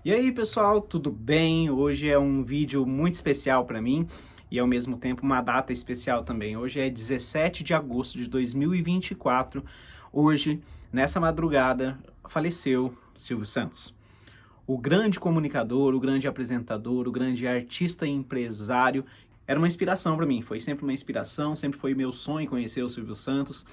E aí pessoal, tudo bem? Hoje é um vídeo muito especial para mim e ao mesmo tempo uma data especial também. Hoje é 17 de agosto de 2024. Hoje, nessa madrugada, faleceu Silvio Santos. O grande comunicador, o grande apresentador, o grande artista e empresário. Era uma inspiração para mim, foi sempre uma inspiração, sempre foi meu sonho conhecer o Silvio Santos.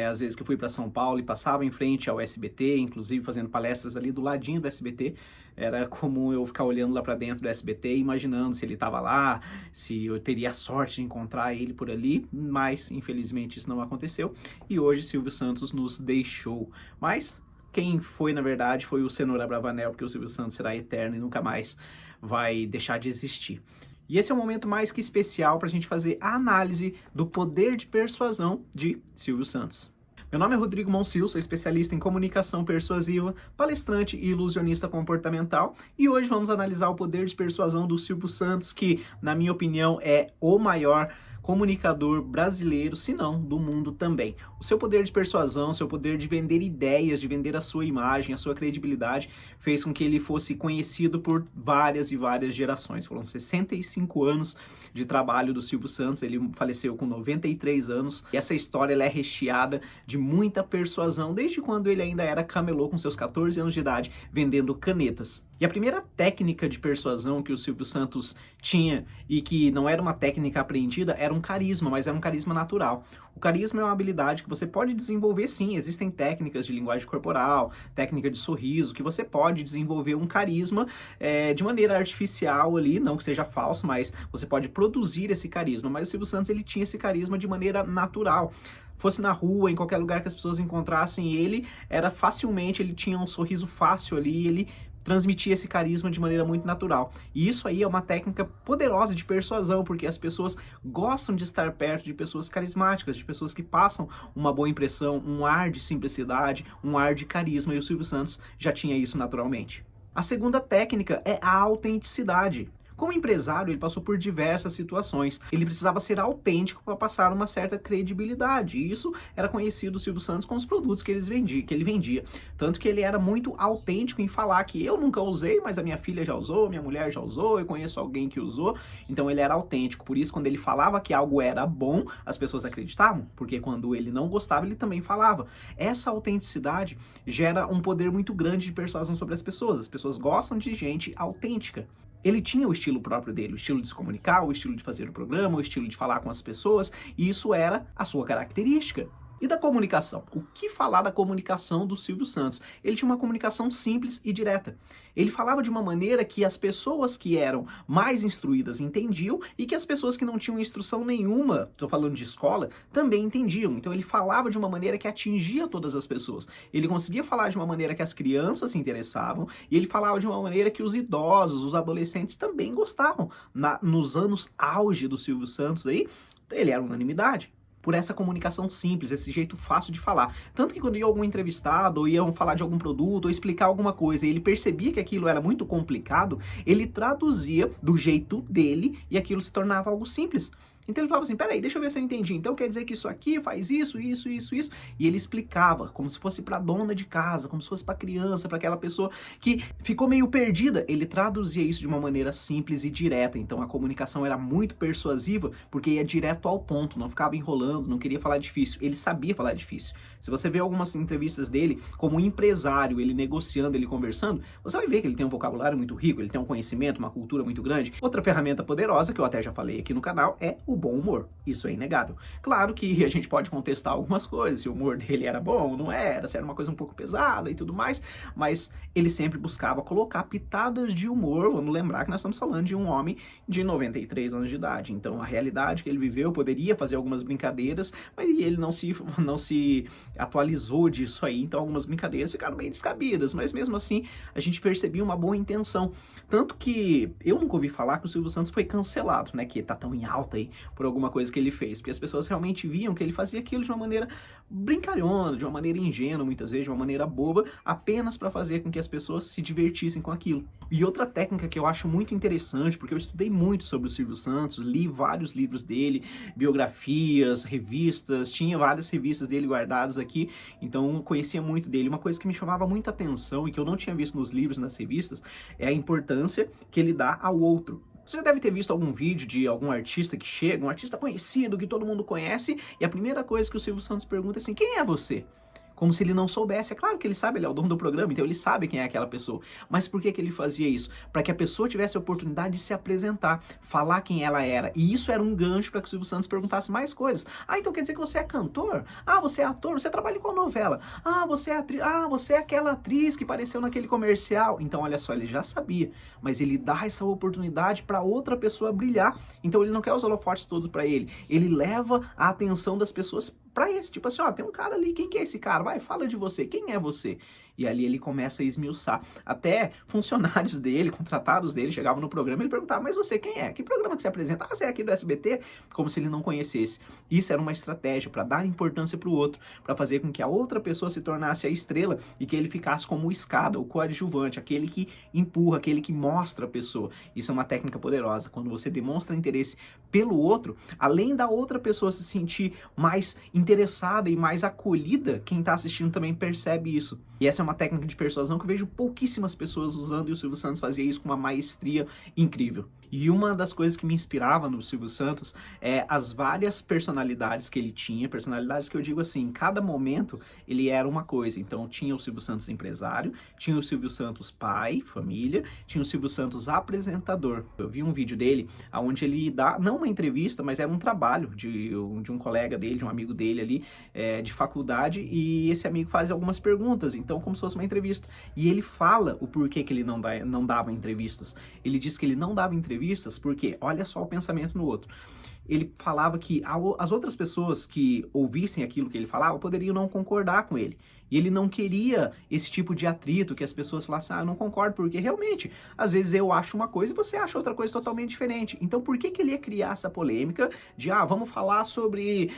Às vezes que eu fui para São Paulo e passava em frente ao SBT, inclusive fazendo palestras ali do ladinho do SBT, era comum eu ficar olhando lá para dentro do SBT, imaginando se ele estava lá, se eu teria a sorte de encontrar ele por ali, mas infelizmente isso não aconteceu e hoje Silvio Santos nos deixou. Mas quem foi, na verdade, foi o Cenoura Bravanel, porque o Silvio Santos será eterno e nunca mais vai deixar de existir. E esse é o momento mais que especial para a gente fazer a análise do poder de persuasão de Silvio Santos. Meu nome é Rodrigo Monsil, sou especialista em comunicação persuasiva, palestrante e ilusionista comportamental, e hoje vamos analisar o poder de persuasão do Silvio Santos, que, na minha opinião, é o maior comunicador brasileiro, se não do mundo também. O seu poder de persuasão, seu poder de vender ideias, de vender a sua imagem, a sua credibilidade, fez com que ele fosse conhecido por várias e várias gerações. Foram 65 anos de trabalho do Silvio Santos, ele faleceu com 93 anos, e essa história ela é recheada de muita persuasão, desde quando ele ainda era camelô com seus 14 anos de idade, vendendo canetas. E a primeira técnica de persuasão que o Silvio Santos tinha, e que não era uma técnica aprendida, era um carisma, mas era um carisma natural. O carisma é uma habilidade que você pode desenvolver sim, existem técnicas de linguagem corporal, técnica de sorriso, que você pode desenvolver um carisma de maneira artificial ali, não que seja falso, mas você pode produzir esse carisma. Mas o Silvio Santos ele tinha esse carisma de maneira natural. Fosse na rua, em qualquer lugar que as pessoas encontrassem ele, era facilmente, ele tinha um sorriso fácil ali, ele transmitir esse carisma de maneira muito natural. E isso aí é uma técnica poderosa de persuasão, porque as pessoas gostam de estar perto de pessoas carismáticas, de pessoas que passam uma boa impressão, um ar de simplicidade, um ar de carisma, e o Silvio Santos já tinha isso naturalmente. A segunda técnica é a autenticidade. Como empresário, ele passou por diversas situações. Ele precisava ser autêntico para passar uma certa credibilidade. E isso era conhecido do Silvio Santos com os produtos que ele vendia. Tanto que ele era muito autêntico em falar que eu nunca usei, mas a minha filha já usou, minha mulher já usou, eu conheço alguém que usou. Então ele era autêntico. Por isso, quando ele falava que algo era bom, as pessoas acreditavam. Porque quando ele não gostava, ele também falava. Essa autenticidade gera um poder muito grande de persuasão sobre as pessoas. As pessoas gostam de gente autêntica. Ele tinha o estilo próprio dele, o estilo de se comunicar, o estilo de fazer o programa, o estilo de falar com as pessoas, e isso era a sua característica. E da comunicação? O que falar da comunicação do Silvio Santos? Ele tinha uma comunicação simples e direta. Ele falava de uma maneira que as pessoas que eram mais instruídas entendiam e que as pessoas que não tinham instrução nenhuma, estou falando de escola, também entendiam. Então ele falava de uma maneira que atingia todas as pessoas. Ele conseguia falar de uma maneira que as crianças se interessavam e ele falava de uma maneira que os idosos, os adolescentes também gostavam. Nos anos auge do Silvio Santos aí, ele era unanimidade. Por essa comunicação simples, esse jeito fácil de falar. Tanto que quando ia algum entrevistado, ou iam falar de algum produto, ou explicar alguma coisa, e ele percebia que aquilo era muito complicado, ele traduzia do jeito dele, e aquilo se tornava algo simples. Então ele falava assim, peraí, deixa eu ver se eu entendi. Então quer dizer que isso aqui faz isso, isso, isso, isso. E ele explicava, como se fosse para dona de casa, como se fosse para criança, para aquela pessoa que ficou meio perdida. Ele traduzia isso de uma maneira simples e direta. Então a comunicação era muito persuasiva, porque ia direto ao ponto, não ficava enrolando, não queria falar difícil. Ele sabia falar difícil. Se você vê algumas entrevistas dele, como empresário, ele negociando, ele conversando, você vai ver que ele tem um vocabulário muito rico, ele tem um conhecimento, uma cultura muito grande. Outra ferramenta poderosa, que eu até já falei aqui no canal, é o bom humor. Isso é inegável. Claro que a gente pode contestar algumas coisas, se o humor dele era bom ou não era, se era uma coisa um pouco pesada e tudo mais, mas ele sempre buscava colocar pitadas de humor. Vamos lembrar que nós estamos falando de um homem de 93 anos de idade, então a realidade que ele viveu poderia fazer algumas brincadeiras, mas ele não se atualizou disso aí, então algumas brincadeiras ficaram meio descabidas, mas mesmo assim a gente percebia uma boa intenção. Tanto que eu nunca ouvi falar que o Silvio Santos foi cancelado, né, que tá tão em alta aí, por alguma coisa que ele fez, porque as pessoas realmente viam que ele fazia aquilo de uma maneira brincalhona, de uma maneira ingênua, muitas vezes, de uma maneira boba, apenas para fazer com que as pessoas se divertissem com aquilo. E outra técnica que eu acho muito interessante, porque eu estudei muito sobre o Silvio Santos, li vários livros dele, biografias, revistas, tinha várias revistas dele guardadas aqui, então conhecia muito dele. Uma coisa que me chamava muita atenção e que eu não tinha visto nos livros, nas revistas, é a importância que ele dá ao outro. Você já deve ter visto algum vídeo de algum artista que chega, um artista conhecido, que todo mundo conhece, e a primeira coisa que o Silvio Santos pergunta é assim, quem é você? Como se ele não soubesse. É claro que ele sabe, ele é o dono do programa, então ele sabe quem é aquela pessoa. Mas por que que ele fazia isso? Para que a pessoa tivesse a oportunidade de se apresentar, falar quem ela era. E isso era um gancho para que o Silvio Santos perguntasse mais coisas. Ah, então quer dizer que você é cantor? Ah, você é ator? Você trabalha em qual novela? Ah, você é atriz? Ah, você é aquela atriz que apareceu naquele comercial. Então, olha só, ele já sabia. Mas ele dá essa oportunidade para outra pessoa brilhar. Então ele não quer os holofotes todos para ele. Ele leva a atenção das pessoas para esse, tipo assim, ó, tem um cara ali, quem que é esse cara? Vai, fala de você, quem é você? E ali ele começa a esmiuçar. Até funcionários dele, contratados dele, chegavam no programa e ele perguntava, mas você quem é? Que programa que você apresenta? Ah, você é aqui do SBT? Como se ele não conhecesse. Isso era uma estratégia para dar importância para o outro, para fazer com que a outra pessoa se tornasse a estrela e que ele ficasse como escada, o coadjuvante, aquele que empurra, aquele que mostra a pessoa. Isso é uma técnica poderosa. Quando você demonstra interesse pelo outro, além da outra pessoa se sentir mais interessada e mais acolhida, quem está assistindo também percebe isso. E essa é uma técnica de persuasão que eu vejo pouquíssimas pessoas usando, e o Silvio Santos fazia isso com uma maestria incrível. E uma das coisas que me inspirava no Silvio Santos é as várias personalidades que ele tinha, personalidades que eu digo assim, em cada momento ele era uma coisa. Então tinha o Silvio Santos empresário, tinha o Silvio Santos pai, família, tinha o Silvio Santos apresentador. Eu vi um vídeo dele onde ele dá, não uma entrevista, mas era um trabalho de um colega dele, de um amigo dele ali, de faculdade, e esse amigo faz algumas perguntas, então como se fosse uma entrevista. E ele fala o porquê que ele não dava entrevistas. Ele diz que ele não dava entrevistas porque, olha só o pensamento no outro. Ele falava que as outras pessoas que ouvissem aquilo que ele falava poderiam não concordar com ele. E ele não queria esse tipo de atrito, que as pessoas falassem, ah, eu não concordo, porque realmente, às vezes eu acho uma coisa e você acha outra coisa totalmente diferente. Então por que que ele ia criar essa polêmica de, vamos falar sobre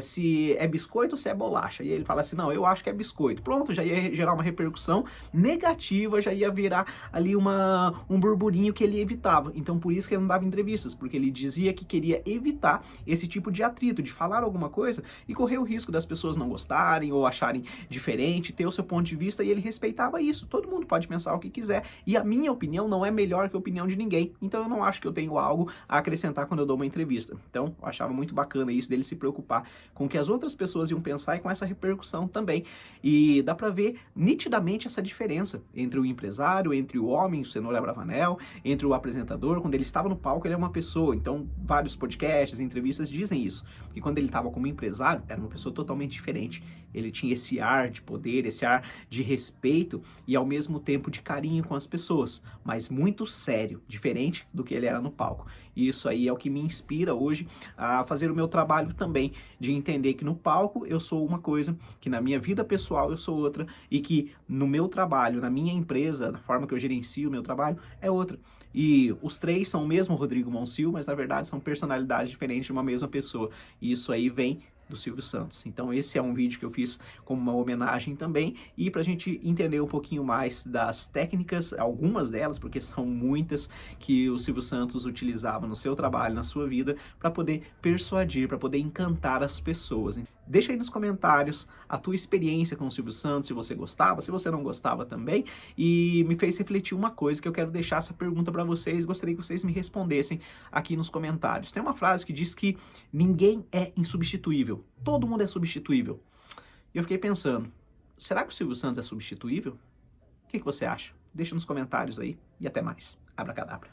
se é biscoito ou se é bolacha? E ele fala assim, não, eu acho que é biscoito. Pronto, já ia gerar uma repercussão negativa, já ia virar ali um burburinho que ele evitava. Então por isso que ele não dava entrevistas, porque ele dizia que queria evitar esse tipo de atrito, de falar alguma coisa e correr o risco das pessoas não gostarem ou acharem diferente, ter o seu ponto de vista, e ele respeitava isso. Todo mundo pode pensar o que quiser, e a minha opinião não é melhor que a opinião de ninguém, então eu não acho que eu tenho algo a acrescentar quando eu dou uma entrevista. Então, eu achava muito bacana isso, dele se preocupar com o que as outras pessoas iam pensar e com essa repercussão também. E dá pra ver nitidamente essa diferença entre o empresário, entre o homem, o Cenoura Bravanel, entre o apresentador. Quando ele estava no palco, ele é uma pessoa, então vários podcasts, entrevistas dizem isso, que quando ele estava como empresário, era uma pessoa totalmente diferente. Ele tinha esse ar de poder, esse ar de respeito e ao mesmo tempo de carinho com as pessoas, mas muito sério, diferente do que ele era no palco. E isso aí é o que me inspira hoje a fazer o meu trabalho também, de entender que no palco eu sou uma coisa, que na minha vida pessoal eu sou outra, e que no meu trabalho, na minha empresa, na forma que eu gerencio o meu trabalho, é outra. E os três são o mesmo Rodrigo Monsil, mas na verdade são personalidades diferentes de uma mesma pessoa. E isso aí vem do Silvio Santos. Então esse é um vídeo que eu fiz como uma homenagem também, e para a gente entender um pouquinho mais das técnicas, algumas delas, porque são muitas, que o Silvio Santos utilizava no seu trabalho, na sua vida, para poder persuadir, para poder encantar as pessoas. Deixa aí nos comentários a tua experiência com o Silvio Santos, se você gostava, se você não gostava também, e me fez refletir uma coisa que eu quero deixar essa pergunta para vocês, gostaria que vocês me respondessem aqui nos comentários. Tem uma frase que diz que ninguém é insubstituível, todo mundo é substituível. E eu fiquei pensando, será que o Silvio Santos é substituível? O que você acha? Deixa nos comentários aí e até mais. Abracadabra.